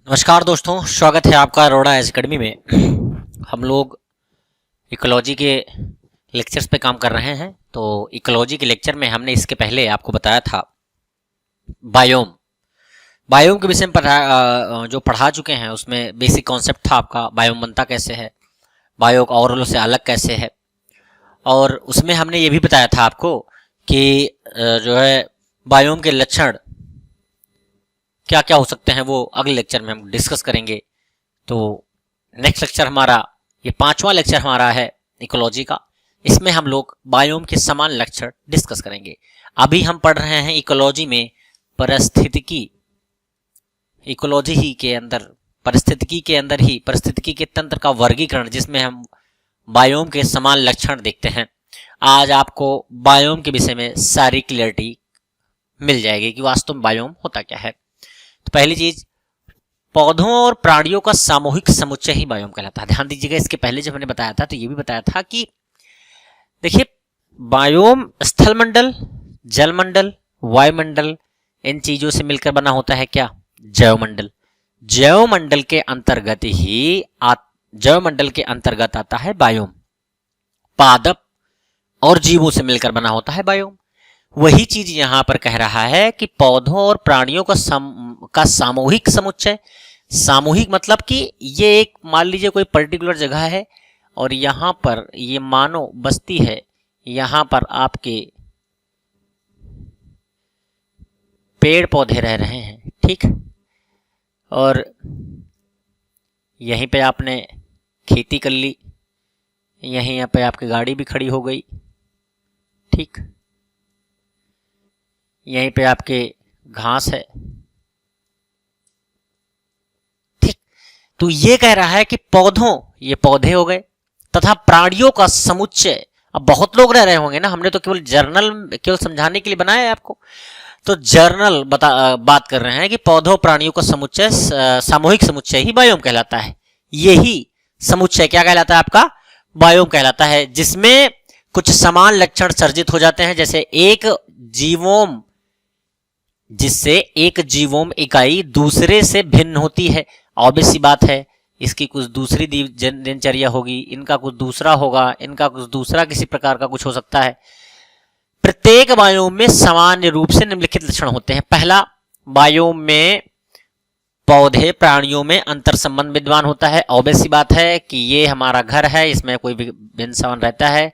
नमस्कार दोस्तों, स्वागत है आपका अरोड़ा एज अकेडमी में। हम लोग इकोलॉजी के लेक्चर्स पे काम कर रहे हैं। तो इकोलॉजी के लेक्चर में हमने इसके पहले आपको बताया था बायोम बायोम के विषय में जो पढ़ा चुके हैं उसमें बेसिक कॉन्सेप्ट था आपका बायोम बनता कैसे है, बायो और से अलग कैसे है। और उसमें हमने ये भी बताया था आपको कि जो है बायोम के लक्षण क्या क्या हो सकते हैं, वो अगले लेक्चर में हम डिस्कस करेंगे। तो नेक्स्ट लेक्चर हमारा ये 5वां लेक्चर हमारा है इकोलॉजी का। इसमें हम लोग बायोम के समान लक्षण डिस्कस करेंगे। अभी हम पढ़ रहे हैं इकोलॉजी में परिस्थितिकी। इकोलॉजी ही के अंदर परिस्थितिकी के तंत्र का वर्गीकरण, जिसमें हम बायोम के समान लक्षण देखते हैं। आज आपको बायोम के विषय में सारी क्लियरिटी मिल जाएगी कि वास्तव में बायोम होता क्या है। तो पहली चीज, पौधों और प्राणियों का सामूहिक समुच्चय ही बायोम कहलाता है। ध्यान दीजिएगा, इसके पहले जब मैंने बताया था तो ये भी बताया था कि देखिए बायोम स्थलमंडल, जलमंडल, वायुमंडल, इन चीजों से मिलकर बना होता है क्या? जैवमंडल। जैवमंडल के अंतर्गत आता है बायोम। पादप और जीवों से मिलकर बना होता है बायोम। वही चीज यहां पर कह रहा है कि पौधों और प्राणियों का सामूहिक समुच्चय। सामूहिक मतलब कि ये एक, मान लीजिए कोई पर्टिकुलर जगह है और यहां पर ये मानो बस्ती है, यहां पर आपके पेड़ पौधे रह रहे हैं, ठीक, और यहीं पे आपने खेती कर ली, यहीं पे आपकी गाड़ी भी खड़ी हो गई, ठीक, यहीं पे आपके घास है, ठीक। तो ये कह रहा है कि ये पौधे हो गए तथा प्राणियों का समुच्चय। अब बहुत लोग रह रहे होंगे ना, हमने तो केवल समझाने के लिए बनाया है आपको। तो जर्नल बात कर रहे हैं कि पौधों प्राणियों का समुच्चय, सामूहिक समुच्चय ही बायोम कहलाता है। यही समुच्चय क्या कहलाता है? आपका बायोम कहलाता है, जिसमें कुछ समान लक्षण सर्जित हो जाते हैं। जिससे एक जीवोम इकाई दूसरे से भिन्न होती है। ऑब्वियस सी बात है, इसकी कुछ दूसरी दिनचर्या होगी, इनका कुछ दूसरा होगा, इनका कुछ दूसरा किसी प्रकार का कुछ हो सकता है। प्रत्येक बायोम में सामान्य रूप से निम्नलिखित लक्षण होते हैं। पहला, बायोम में पौधे प्राणियों में अंतर संबंध विद्यमान होता है। ऑब्वियस सी बात है कि ये हमारा घर है, इसमें कोई भी इंसान रहता है,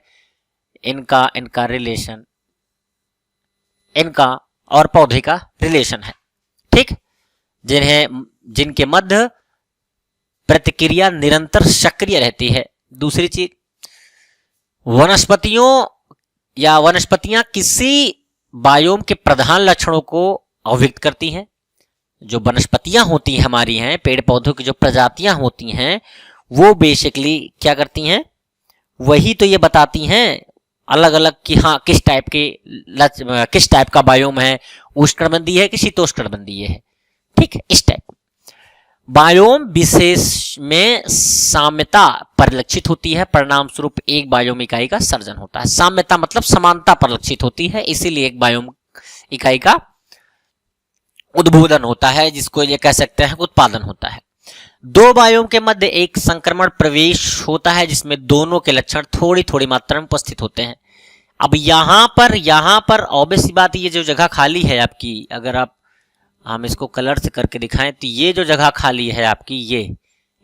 इनका रिलेशन, इनका और पौधे का रिलेशन है, ठीक, जिनके मध्य प्रतिक्रिया निरंतर सक्रिय रहती है। दूसरी चीज, वनस्पतियां किसी बायोम के प्रधान लक्षणों को अभिव्यक्त करती हैं। जो वनस्पतियां होती हैं हमारी हैं, पेड़ पौधों की जो प्रजातियां होती हैं, वो बेसिकली क्या करती हैं? वही तो ये बताती हैं अलग अलग कि हाँ किस टाइप का बायोम है, उष्णकटिबंधीय है कि शीतोष्णकटिबंधीय है, ठीक, इस टाइप। बायोम विशेष में साम्यता परिलक्षित होती है, परिणाम स्वरूप एक बायोम इकाई का सर्जन होता है। साम्यता मतलब समानता परिलक्षित होती है, इसीलिए एक बायोम इकाई का उद्भूदन होता है, जिसको ये कह सकते हैं उत्पादन होता है। दो बायोम के मध्य एक संक्रमण प्रवेश होता है, जिसमें दोनों के लक्षण थोड़ी थोड़ी मात्रा में उपस्थित होते हैं। अब यहां पर ऑब्वियस बात, ये जो जगह खाली है आपकी, अगर हम इसको कलर से करके दिखाएं तो ये जो जगह खाली है आपकी, ये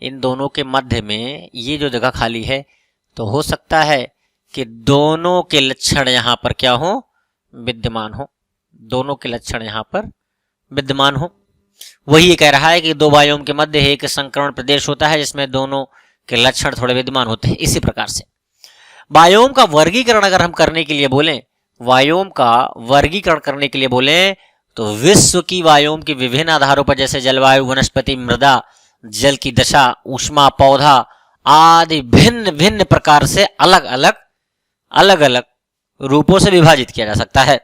इन दोनों के मध्य में ये जो जगह खाली है, तो हो सकता है कि दोनों के लक्षण यहां पर क्या हो? विद्यमान हो। दोनों के लक्षण यहां पर विद्यमान हो। वही कह रहा है कि दो बायोम के मध्य एक संक्रमण प्रदेश होता है, जिसमें दोनों के लक्षण थोड़े विद्यमान होते हैं। इसी प्रकार से बायोम का वर्गीकरण अगर हम करने के लिए बोलें, तो विश्व की बायोम के विभिन्न आधारों पर, जैसे जलवायु, वनस्पति, मृदा, जल की दशा, ऊष्मा, पौधा आदि भिन्न भिन्न प्रकार से अलग अलग रूपों से विभाजित किया जा सकता है।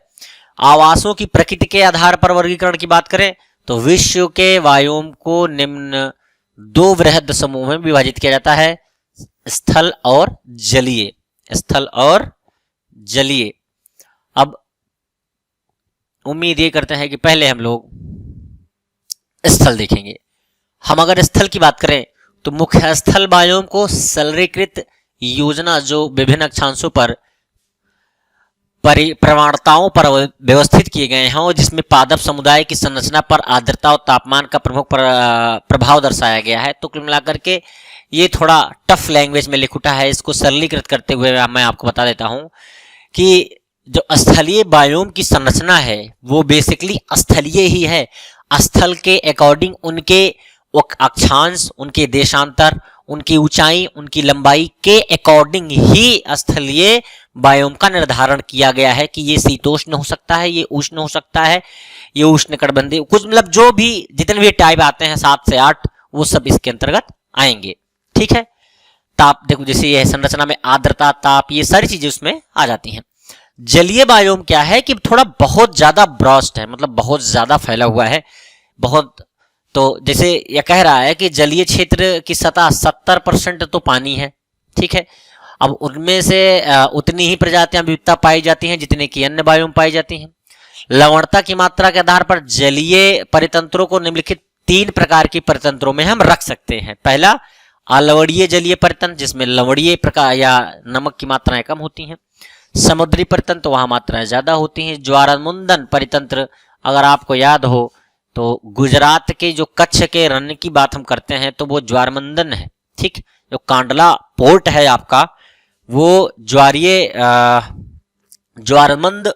आवासों की प्रकृति के आधार पर वर्गीकरण की बात करें तो विश्व के बायोम को निम्न दो वृहद समूह में विभाजित किया जाता है, स्थल और जलीय। अब उम्मीद ये करते हैं कि पहले हम लोग स्थल देखेंगे। हम अगर स्थल की बात करें तो मुख्य स्थल बायोम को सरलीकृत योजना जो विभिन्न अक्षांशों पर प्रवणताओं पर व्यवस्थित किए गए हैं और जिसमें पादप समुदाय की संरचना पर आर्द्रता और तापमान का प्रमुख प्रभाव दर्शाया गया है। तो कुल मिलाकर के ये थोड़ा टफ लैंग्वेज में लिख उठा है। इसको सरलीकृत करते हुए मैं आपको बता देता हूं कि जो स्थलीय बायोम की संरचना है वो बेसिकली स्थलीय ही है। स्थल के अकॉर्डिंग उनके अक्षांश, उनके देशांतर, उनकी ऊंचाई, उनकी लंबाई के अकॉर्डिंग ही स्थलीय बायोम का निर्धारण किया गया है कि ये शीतोष्ण हो सकता है, ये उष्ण हो सकता है, ये उष्णकटिबंधीय, कुछ मतलब जो भी जितने भी टाइप आते हैं 7 से 8 वो सब इसके अंतर्गत आएंगे। ठीक है। ताप देखो जैसे ये संरचना में आर्द्रता, ताप, ये सारी चीजें उसमें आ जाती हैं। जलीय बायोम क्या है कि थोड़ा बहुत ज्यादा ब्रॉस्ट है, मतलब बहुत ज्यादा फैला हुआ है बहुत। तो जैसे यह कह रहा है कि जलीय क्षेत्र की सतह 70% तो पानी है। ठीक है। अब उनमें से उतनी ही प्रजातियां विविधता पाई जाती हैं जितने की अन्य बायोम पाई जाती हैं। लवणता की मात्रा के आधार पर जलीय परितंत्रों को निम्नलिखित 3 प्रकार की परितंत्रों में हम रख सकते हैं। पहला अलवणीय जलीय परितंत्र, जिसमें लवणीय प्रकार या नमक की मात्राएं कम होती हैं। समुद्री परितंत्र, वहां मात्राएं ज्यादा होती हैं। ज्वारमुंदन परितंत्र, अगर आपको याद हो तो गुजरात के जो कच्छ के रण की बात हम करते हैं तो वो ज्वारमंदन है। ठीक। जो कांडला पोर्ट है आपका वो ज्वारानंद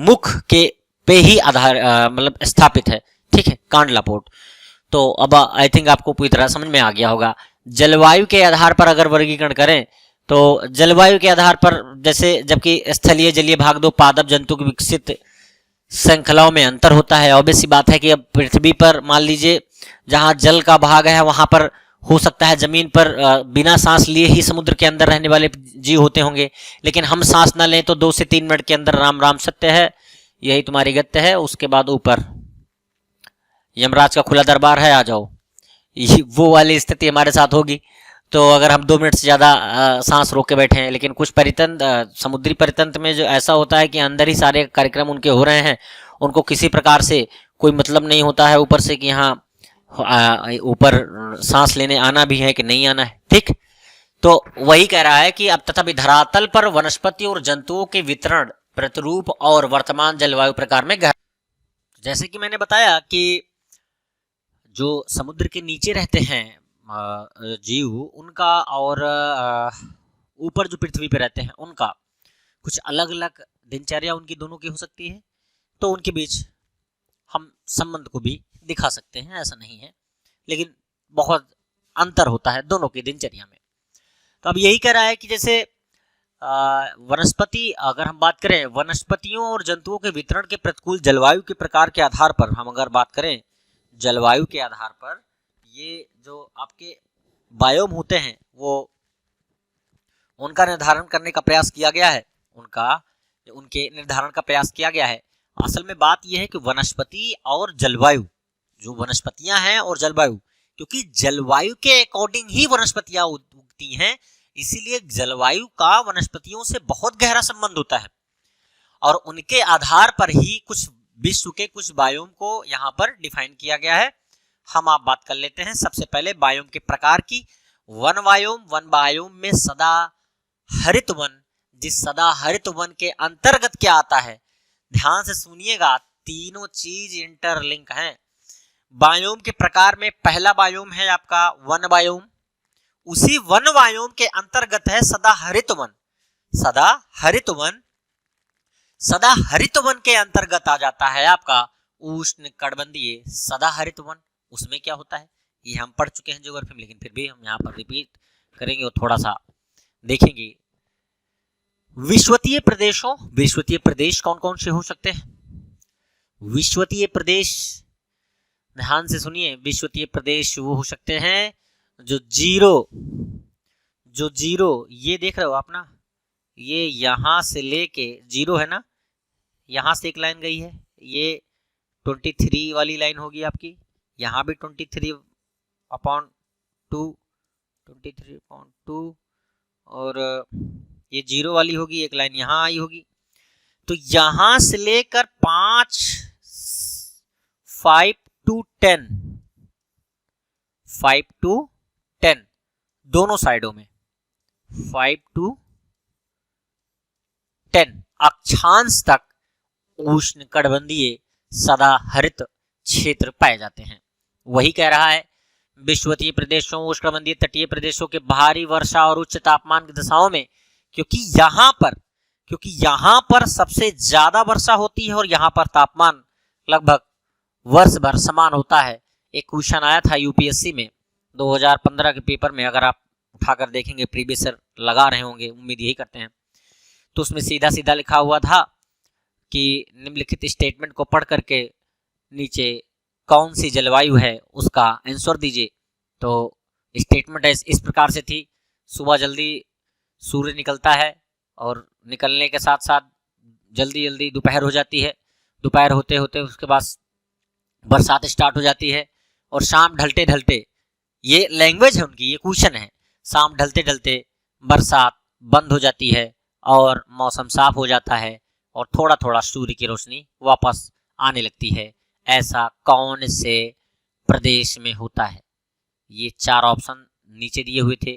मुख के पे ही आधार मतलब स्थापित है। ठीक है, कांडला पोर्ट। तो अब आई थिंक आपको पूरी तरह समझ में आ गया होगा। जलवायु के आधार पर अगर वर्गीकरण करें तो जलवायु के आधार पर जैसे जबकि स्थलीय जलीय भाग 2 पादप जंतु की विकसित श्रृंखलाओं में अंतर होता है। ऑब्वियस सी बात है कि अब पृथ्वी पर मान लीजिए जहां जल का भाग है वहां पर हो सकता है जमीन पर बिना सांस लिए ही समुद्र के अंदर रहने वाले जीव होते होंगे, लेकिन हम सांस ना लें तो 2 से 3 मिनट के अंदर राम राम सत्य है, यही तुम्हारी गत्य है। उसके बाद ऊपर यमराज का खुला दरबार है, आ जाओ, वो वाली स्थिति हमारे साथ होगी। तो अगर हम 2 मिनट से ज्यादा सांस रोक के बैठे हैं, लेकिन कुछ परितंत्र समुद्री परितंत्र में जो ऐसा होता है कि अंदर ही सारे कार्यक्रम उनके हो रहे हैं, उनको किसी प्रकार से कोई मतलब नहीं होता है ऊपर से कि यहाँ ऊपर सांस लेने आना भी है कि नहीं आना है। ठीक। तो वही कह रहा है कि अब तथा भी धरातल पर वनस्पति और जंतुओं के वितरण प्रतिरूप और वर्तमान जलवायु प्रकार में जैसे कि मैंने बताया कि जो समुद्र के नीचे रहते हैं जीव, उनका और ऊपर जो पृथ्वी पे रहते हैं उनका कुछ अलग अलग दिनचर्या उनकी दोनों की हो सकती है। तो उनके बीच हम संबंध को भी दिखा सकते हैं, ऐसा नहीं है, लेकिन बहुत अंतर होता है दोनों की दिनचर्या में। तो अब यही कह रहा है कि जैसे वनस्पति, अगर हम बात करें वनस्पतियों और जंतुओं के वितरण के प्रतिकूल जलवायु के प्रकार के आधार पर, हम अगर बात करें जलवायु के आधार पर, ये जो आपके बायोम होते हैं वो उनका निर्धारण करने का प्रयास किया गया है, उनके निर्धारण का प्रयास किया गया है। असल में बात यह है कि वनस्पति और जलवायु, जो वनस्पतियां हैं और जलवायु, क्योंकि जलवायु के अकॉर्डिंग ही वनस्पतियां उगती हैं, इसीलिए जलवायु का वनस्पतियों से बहुत गहरा संबंध होता है और उनके आधार पर ही कुछ विश्व के कुछ बायोम को यहाँ पर डिफाइन किया गया है। हम आप बात कर लेते हैं सबसे पहले बायोम के प्रकार की। वन बायोम में सदा हरित वन, जिस सदा हरित वन के अंतर्गत क्या आता है, ध्यान से सुनिएगा, तीनों चीज इंटरलिंक हैं। बायोम के प्रकार में पहला बायोम है आपका वन बायोम, उसी वन बायोम के अंतर्गत है सदा हरित वन। सदा हरित वन के अंतर्गत आ जाता है आपका उष्ण कटिबंधीय सदा हरित वन। उसमें क्या होता है ये हम पढ़ चुके हैं ज्योग्राफी में, लेकिन फिर भी हम यहाँ पर रिपीट करेंगे और थोड़ा सा देखेंगे। विषुवतीय प्रदेश कौन कौन से हो सकते हैं? विषुवतीय प्रदेश, ध्यान से सुनिए, विषुवतीय प्रदेश वो हो सकते हैं जो जीरो ये देख रहे हो आप ना, ये यहां से लेके जीरो है ना, यहां से एक लाइन गई है, ये 23 वाली लाइन होगी आपकी, यहां भी 23/2 और ये जीरो वाली होगी, एक लाइन यहां आई होगी। तो यहां से लेकर 5 to 10 5 to 10 दोनों साइडों में, 5 to 10 अक्षांश तक उष्णकटिबंधीय सदाहरित क्षेत्र पाए जाते हैं। वही कह रहा है विषुवतीय प्रदेशों, उष्णकटिबंधीय तटीय प्रदेशों के भारी वर्षा और उच्च तापमान की दशाओं में, क्योंकि यहाँ पर सबसे ज्यादा वर्षा होती है और यहाँ पर तापमान लगभग वर्ष भर समान होता है। एक क्वेश्चन आया था यूपीएससी में 2015 के पेपर में, अगर आप उठाकर देखेंगे, प्रीवियस ईयर लगा रहे होंगे, उम्मीद यही करते हैं, तो उसमें सीधा सीधा लिखा हुआ था कि निम्नलिखित स्टेटमेंट को पढ़ करके नीचे कौन सी जलवायु है उसका आंसर दीजिए। तो स्टेटमेंट इस प्रकार से थी, सुबह जल्दी सूर्य निकलता है और निकलने के साथ साथ जल्दी जल्दी दोपहर हो जाती है, दोपहर होते होते उसके बाद बरसात स्टार्ट हो जाती है और शाम ढलते ढलते, ये लैंग्वेज है उनकी, ये क्वेश्चन है, शाम ढलते ढलते बरसात बंद हो जाती है और मौसम साफ हो जाता है और थोड़ा थोड़ा सूर्य की रोशनी वापस आने लगती है। ऐसा कौन से प्रदेश में होता है? ये 4 ऑप्शन नीचे दिए हुए थे।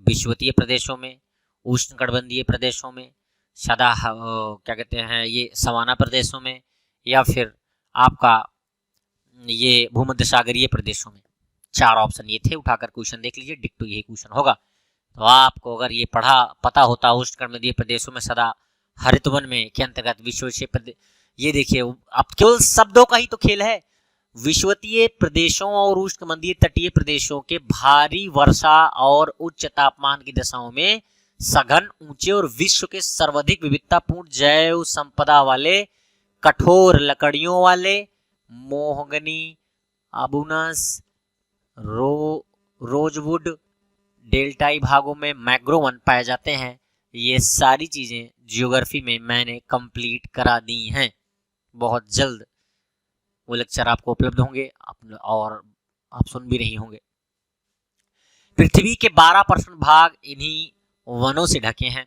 विषुवतीय प्रदेशों में, उष्णकटिबंधीय प्रदेशों में, क्या कहते हैं ये सवाना प्रदेशों में, या फिर आपका ये भूमध्य सागरीय प्रदेशों में। 4 ऑप्शन ये थे, उठाकर क्वेश्चन देख लीजिए, डिक्टो यही क्वेश्चन होगा। तो आपको अगर ये पता होता उष्णकटिबंधीय प्रदेशों में सदा हरित वन में के अंतर्गत विषुवतीय प्रदेश, ये देखिए अब केवल शब्दों का ही तो खेल है। विषुवतीय प्रदेशों और उष्णकटिबंधीय तटीय प्रदेशों के भारी वर्षा और उच्च तापमान की दशाओं में सघन, ऊंचे और विश्व के सर्वाधिक विविधतापूर्ण जैव संपदा वाले, कठोर लकड़ियों वाले मोहगनी, अबुनस, रोजवुड, डेल्टाई भागों में मैंग्रोव वन पाए जाते हैं। ये सारी चीजें जियोग्राफी में मैंने कंप्लीट करा दी हैं। बहुत जल्द वो लेक्चर आपको उपलब्ध होंगे और आप सुन भी रही होंगे। पृथ्वी के 12% भाग इन्हीं वनों से ढके हैं।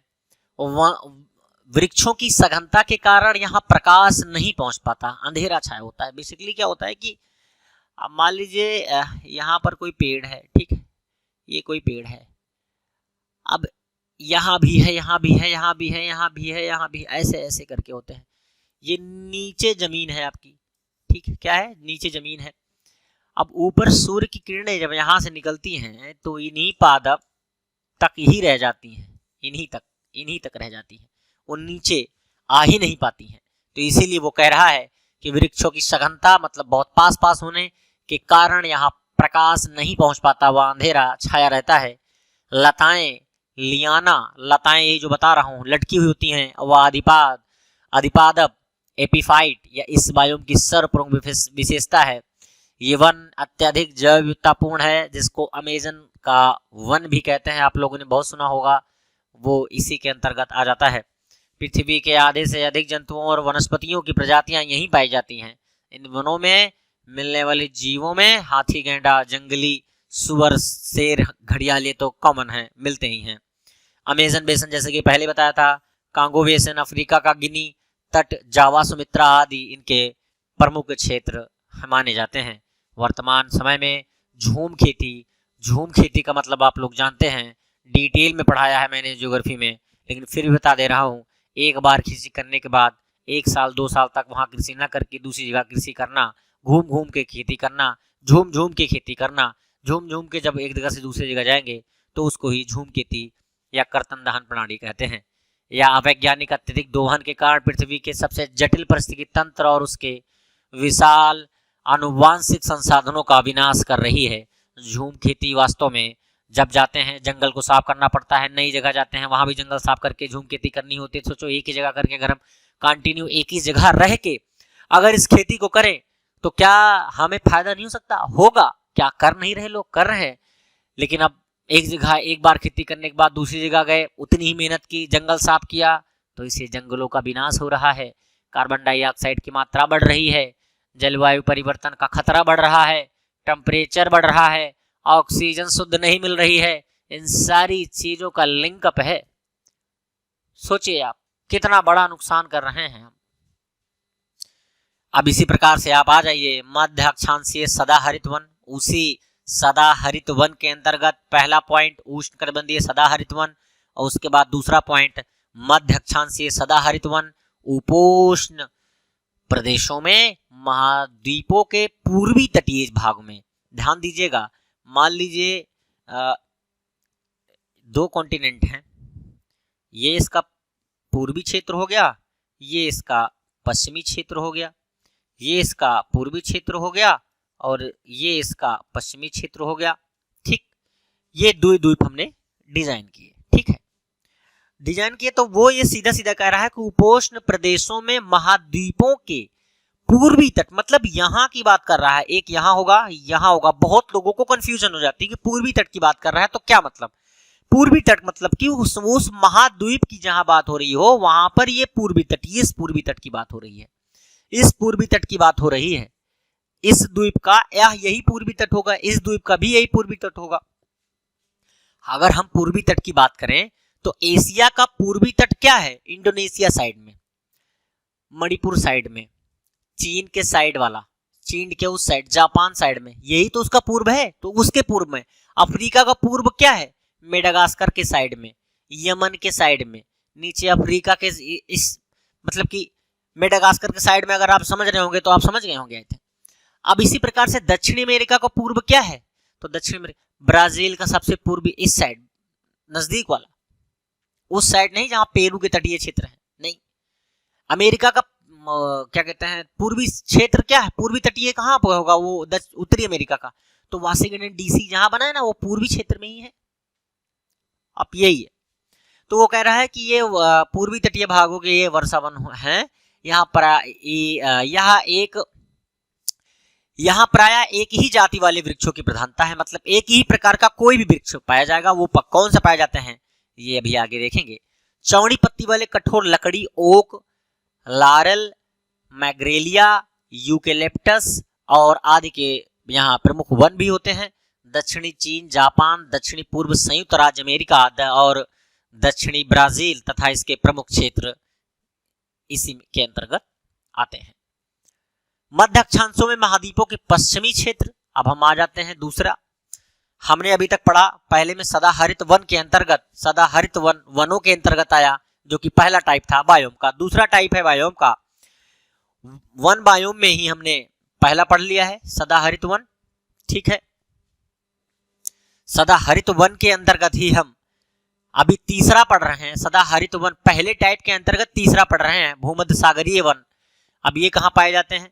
वृक्षों की सघनता के कारण यहाँ प्रकाश नहीं पहुंच पाता, अंधेरा छाया होता है। बेसिकली क्या होता है कि अब मान लीजिए यहाँ पर कोई पेड़ है, ठीक है, ये कोई पेड़ है, अब यहाँ भी है, यहाँ भी है, यहाँ भी है, यहाँ भी है, यहाँ भी, ऐसे ऐसे करके होते हैं। ये नीचे जमीन है आपकी, ठीक है, क्या है, नीचे जमीन है। अब ऊपर सूर्य की किरणें जब यहाँ से निकलती हैं तो इन्हीं पादप तक ही रह जाती हैं, इन्हीं तक रह जाती हैं, वो नीचे आ ही नहीं पाती हैं। तो इसीलिए वो कह रहा है कि वृक्षों की सघनता मतलब बहुत पास पास होने के कारण यहाँ प्रकाश नहीं पहुंच पाता, वह अंधेरा छाया रहता है। लताएं, लियाना, लताएं ये जो बता रहा हूँ लटकी हुई होती हैं, वह अधिपादप, एपीफाइट या इस बायोम की सर्वप्रमुख विशेषता है। ये वन अत्यधिक जैव विविधतापूर्ण है, जिसको अमेजन का वन भी कहते हैं, आप लोगों ने बहुत सुना होगा, वो इसी के अंतर्गत आ जाता है। पृथ्वी के आधे से अधिक जंतुओं और वनस्पतियों की प्रजातियां यहीं पाई जाती हैं। इन वनों में मिलने वाले जीवों में हाथी, गैंडा, जंगली सुअर, शेर, घड़ियाल ये तो कॉमन है, मिलते ही हैं। अमेजन बेसन जैसे कि पहले बताया था, कांगो बेसन अफ्रीका का गिनी तट, जावा, सुमित्रा आदि इनके प्रमुख क्षेत्र माने जाते हैं। वर्तमान समय में झूम खेती का मतलब आप लोग जानते हैं, डिटेल में पढ़ाया है मैंने ज्योग्राफी में, लेकिन फिर भी बता दे रहा हूँ। एक बार कृषि करने के बाद 1 साल 2 साल तक वहाँ कृषि न करके दूसरी जगह कृषि करना, घूम घूम के खेती करना, झूम झूम के खेती करना, झूम झूम के जब एक जगह से दूसरी जगह जाएंगे तो उसको ही झूम खेती या कर्तन दहन प्रणाली कहते हैं। या अवैज्ञानिक अत्यधिक दोहन के कारण पृथ्वी के सबसे जटिल परिस्थिति तंत्र और उसके विशाल आनुवांशिक संसाधनों का विनाश कर रही है। झूम खेती वास्तव में जब जाते हैं जंगल को साफ करना पड़ता है, नई जगह जाते हैं वहां भी जंगल साफ करके झूम खेती करनी होती है। सोचो एक ही जगह करके अगर हम कंटिन्यू एक ही जगह रह के अगर इस खेती को करें तो क्या हमें फायदा नहीं हो सकता? होगा। क्या कर नहीं रहे लोग? कर रहे हैं। लेकिन अब एक जगह एक बार खेती करने के बाद दूसरी जगह गए, उतनी ही मेहनत की, जंगल साफ किया, तो इससे जंगलों का विनाश हो रहा है, कार्बन डाइऑक्साइड की मात्रा बढ़ रही है, जलवायु परिवर्तन का खतरा बढ़ रहा है, टेम्परेचर बढ़ रहा है, ऑक्सीजन शुद्ध नहीं मिल रही है। इन सारी चीजों का लिंकअप है। सोचिए आप कितना बड़ा नुकसान कर रहे हैं हम। अब इसी प्रकार से आप आ जाइए मध्य अक्षांशीय सदाहरित वन, उसी सदा हरित वन के अंतर्गत पहला पॉइंट उष्णकटिबंधीय सदा हरित वन, और उसके बाद दूसरा पॉइंट मध्य अक्षांशीय सदा हरित वन उपोष्ण प्रदेशों में महाद्वीपों के पूर्वी तटीय भाग में। ध्यान दीजिएगा, मान लीजिए दो कॉन्टिनेंट हैं, ये इसका पूर्वी क्षेत्र हो गया, ये इसका पश्चिमी क्षेत्र हो गया, ये इसका पूर्वी क्षेत्र हो गया और ये इसका पश्चिमी क्षेत्र हो गया। ठीक, ये द्वीप हमने डिजाइन किए। ठीक है, डिजाइन किए तो वो ये सीधा सीधा कह रहा है कि उपोष्ण प्रदेशों में महाद्वीपों के पूर्वी तट, मतलब यहाँ की बात कर रहा है, एक यहाँ होगा। बहुत लोगों को कंफ्यूजन हो जाती है कि पूर्वी तट की बात कर रहा है तो क्या मतलब। पूर्वी तट मतलब कि उस महाद्वीप की जहां बात हो रही हो वहां पर ये पूर्वी तट, इस पूर्वी तट की बात हो रही है, इस पूर्वी तट की बात हो रही है। इस द्वीप का यही पूर्वी तट होगा, इस द्वीप का भी यही पूर्वी तट होगा। अगर हम पूर्वी तट की बात करें तो एशिया का पूर्वी तट क्या है? इंडोनेशिया साइड में, मणिपुर साइड में, चीन के साइड वाला, चीन के उस साइड, जापान साइड में, यही तो उसका पूर्व है। तो उसके पूर्व में अफ्रीका का पूर्व क्या है? मेडागास्कर के साइड में, यमन के साइड में, नीचे अफ्रीका के इस मतलब कि मेडागास्कर के साइड में। अगर आप समझ रहे होंगे तो आप समझ गए होंगे। अब इसी प्रकार से दक्षिणी अमेरिका का पूर्व क्या है? तो दक्षिण अमेरिका, ब्राजील का सबसे पूर्वी इस साइड, नजदीक वाला, उस साइड नहीं जहां पेरू के तटीय क्षेत्र है, नहीं। अमेरिका का क्या कहते हैं पूर्वी क्षेत्र क्या है? पूर्वी तटीय कहां पर होगा? वो उत्तरी अमेरिका का। तो वाशिंगटन डीसी जहां बना है ना, वो पूर्वी क्षेत्र में ही है। अब यही है, तो वो कह रहा है कि ये पूर्वी तटीय भागों के ये वर्षावन हैं। यहाँ पर यहाँ प्राय एक ही जाति वाले वृक्षों की प्रधानता है, मतलब एक ही प्रकार का कोई भी वृक्ष पाया जाएगा। वो कौन सा पाए जाते हैं ये अभी आगे देखेंगे। चौड़ी पत्ती वाले कठोर लकड़ी, ओक, लारेल, मैग्रेलिया, यूकेलिप्टस और आदि के यहाँ प्रमुख वन भी होते हैं। दक्षिणी चीन, जापान, दक्षिणी पूर्व संयुक्त राज्य अमेरिका और दक्षिणी ब्राजील तथा इसके प्रमुख क्षेत्र इसी के अंतर्गत आते हैं। मध्य अक्षांशों में महाद्वीपों के पश्चिमी क्षेत्र। अब हम आ जाते हैं दूसरा, हमने अभी तक पढ़ा पहले में सदा हरित वन के अंतर्गत, सदा हरित वनों के अंतर्गत आया, जो कि पहला टाइप था बायोम का। दूसरा टाइप है बायोम का, वन बायोम में ही हमने पहला पढ़ लिया है सदा हरित वन। ठीक है, सदा हरित वन के अंतर्गत ही हम अभी तीसरा पढ़ रहे हैं। सदा हरित वन पहले टाइप के अंतर्गत तीसरा पढ़ रहे हैं, भूमध्य सागरीय वन। अब ये कहां पाए जाते हैं?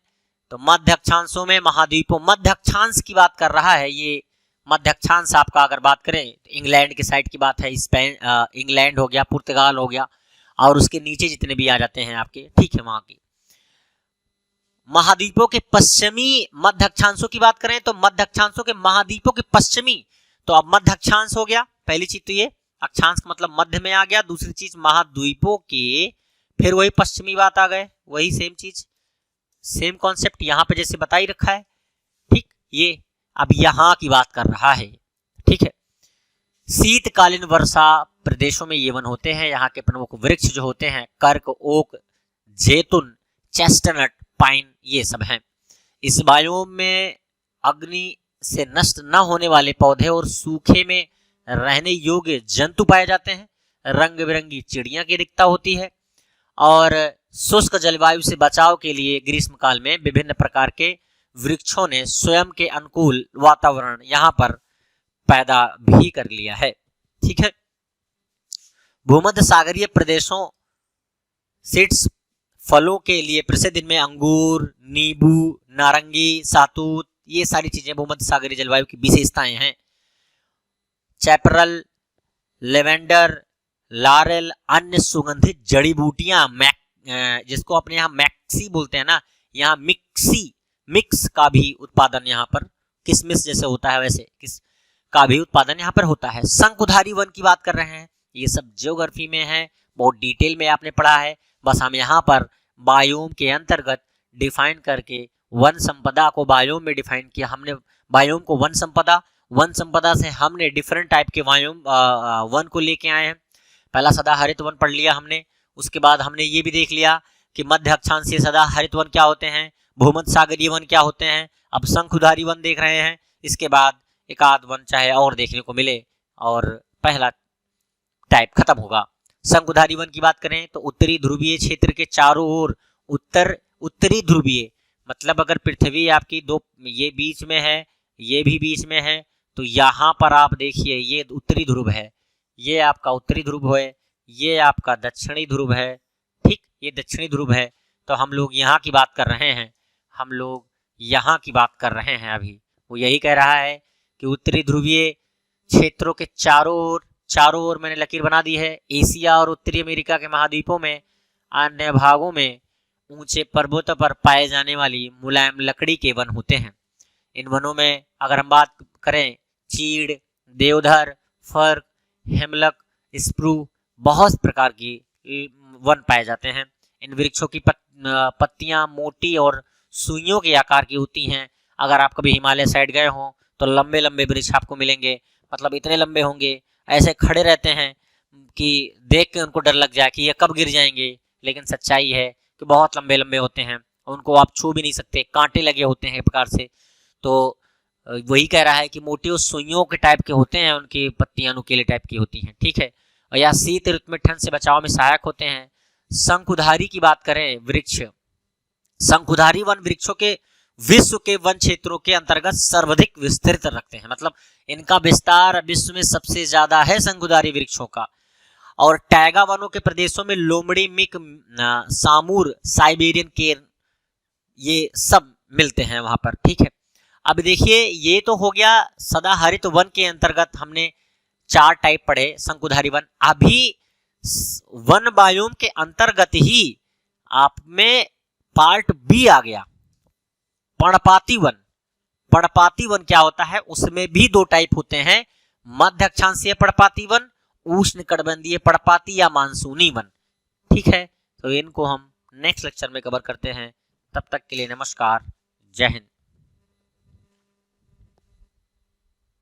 तो मध्य अक्षांशों में महाद्वीपों, मध्य अक्षांश की बात कर रहा है ये। मध्य अक्षांश आपका अगर बात करें तो इंग्लैंड की साइड की बात है, स्पेन, इंग्लैंड हो गया, पुर्तगाल हो गया और उसके नीचे जितने भी आ जाते हैं आपके, ठीक है, वहां की महाद्वीपों के पश्चिमी। मध्य अक्षांशों की बात करें तो मध्य अक्षांशों के महाद्वीपों के पश्चिमी, तो अब मध्य अक्षांश हो गया पहली चीज, तो ये अक्षांश मतलब मध्य में आ गया। दूसरी चीज महाद्वीपों के, फिर वही पश्चिमी बात आ गए, वही सेम चीज, सेम कॉन्सेप्ट यहाँ पे जैसे बता ही रखा है। ठीक, ये अब यहाँ की बात कर रहा है। ठीक है, शीतकालीन वर्षा प्रदेशों में ये वन होते हैं। यहाँ के प्रमुख वृक्ष जो होते हैं कर्क, ओक, जैतून, चेस्टनट, पाइन, ये सब हैं। इस बायोम में अग्नि से नष्ट न होने वाले पौधे और सूखे में रहने योग्य जंतु पाए जाते हैं। रंग बिरंगी चिड़िया की दिखता होती है और शुष्क जलवायु से बचाव के लिए ग्रीष्म काल में विभिन्न प्रकार के वृक्षों ने स्वयं के अनुकूल वातावरण यहाँ पर पैदा भी कर लिया है। ठीक है, भूमध्य सागरीय प्रदेशों सीड्स फलों के लिए प्रसिद्ध, इनमें अंगूर, नींबू, नारंगी, सातूत, ये सारी चीजें भूमध्य सागरीय जलवायु की विशेषताएं हैं। चैपरल, लेवेंडर, लारेल, अन्य सुगंधित जड़ी बूटियां, जिसको अपने यहाँ मैक्सी बोलते हैं ना, यहाँ मिक्स का भी उत्पादन यहाँ पर, किसमिस जैसे होता है वैसे किस का भी उत्पादन यहाँ पर होता है। शंकुधारी वन की बात कर रहे हैं, ये सब ज्योग्राफी में है, बहुत डिटेल में आपने पढ़ा है। बस हम यहाँ पर बायोम के अंतर्गत डिफाइन करके वन संपदा को बायोम में डिफाइन किया हमने। बायोम को वन संपदा से हमने डिफरेंट टाइप के बायोम वन को लेके आए हैं। पहला सदा हरित वन पढ़ लिया हमने, उसके बाद हमने ये भी देख लिया कि मध्य अक्षांशीय सदा हरित वन क्या होते हैं, भूमध्य सागरीय वन क्या होते हैं। अब शंकुधारी वन देख रहे हैं, इसके बाद एक आध वन चाहे और देखने को मिले और पहला टाइप खत्म होगा। शंकुधारी वन की बात करें तो उत्तरी ध्रुवीय क्षेत्र के चारों ओर उत्तरी ध्रुवीय, मतलब अगर पृथ्वी आपकी दो ये बीच में है, ये भी बीच में है, तो यहाँ पर आप देखिए ये उत्तरी ध्रुव है, ये आपका उत्तरी ध्रुव है, ये आपका दक्षिणी ध्रुव है, ठीक, ये दक्षिणी ध्रुव है। तो हम लोग यहाँ की बात कर रहे हैं, हम लोग यहाँ की बात कर रहे हैं। अभी वो यही कह रहा है कि उत्तरी ध्रुवीय क्षेत्रों के चारों ओर मैंने लकीर बना दी है। एशिया और उत्तरी अमेरिका के महाद्वीपों में अन्य भागों में ऊंचे पर्वतों पर पाए जाने वाली मुलायम लकड़ी के वन होते हैं। इन वनों में अगर हम बात करें, चीड़, देवदार, फर, हेमलक, स्प्रू, बहुत प्रकार की वन पाए जाते हैं। इन वृक्षों की पत्तियां मोटी और सुइयों के आकार की होती हैं। अगर आप कभी हिमालय साइड गए हों तो लंबे लंबे वृक्ष आपको मिलेंगे, मतलब इतने लंबे होंगे, ऐसे खड़े रहते हैं कि देख के उनको डर लग जाए कि ये कब गिर जाएंगे। लेकिन सच्चाई है कि बहुत लंबे लंबे होते हैं, उनको आप छू भी नहीं सकते, कांटे लगे होते हैं एक प्रकार से। तो वही कह रहा है कि मोटी और सुइयों के टाइप के होते हैं, उनकी पत्तियां नुकीले टाइप की होती हैं, ठीक है। और यह शीत ऋतु में ठंड से बचाव में सहायक होते हैं। शंकुधारी की बात करें, वृक्ष, शंकुधारी वन वृक्षों के विश्व के वन क्षेत्रों के अंतर्गत सर्वाधिक विस्तृत रखते हैं, मतलब इनका विस्तार विश्व में सबसे ज्यादा है शंकुधारी वृक्षों का। और टैगा वनों के प्रदेशों में लोमड़ी, मिक, सामूर, साइबेरियन केर, ये सब मिलते हैं वहां पर, ठीक है। अब देखिए ये तो हो गया सदाहरित वन के अंतर्गत हमने 4 टाइप पढ़े शंकुधारी वन। अभी वन बायोम के अंतर्गत ही आप में पार्ट बी आ गया, पर्णपाती वन। पर्णपाती वन क्या होता है, उसमें भी 2 टाइप होते हैं, मध्य अक्षांशीय पर्णपाती वन, उष्णकटिबंधीय पर्णपाती या मानसूनी वन, ठीक है। तो इनको हम नेक्स्ट लेक्चर में कवर करते हैं। तब तक के लिए नमस्कार, जय हिंद।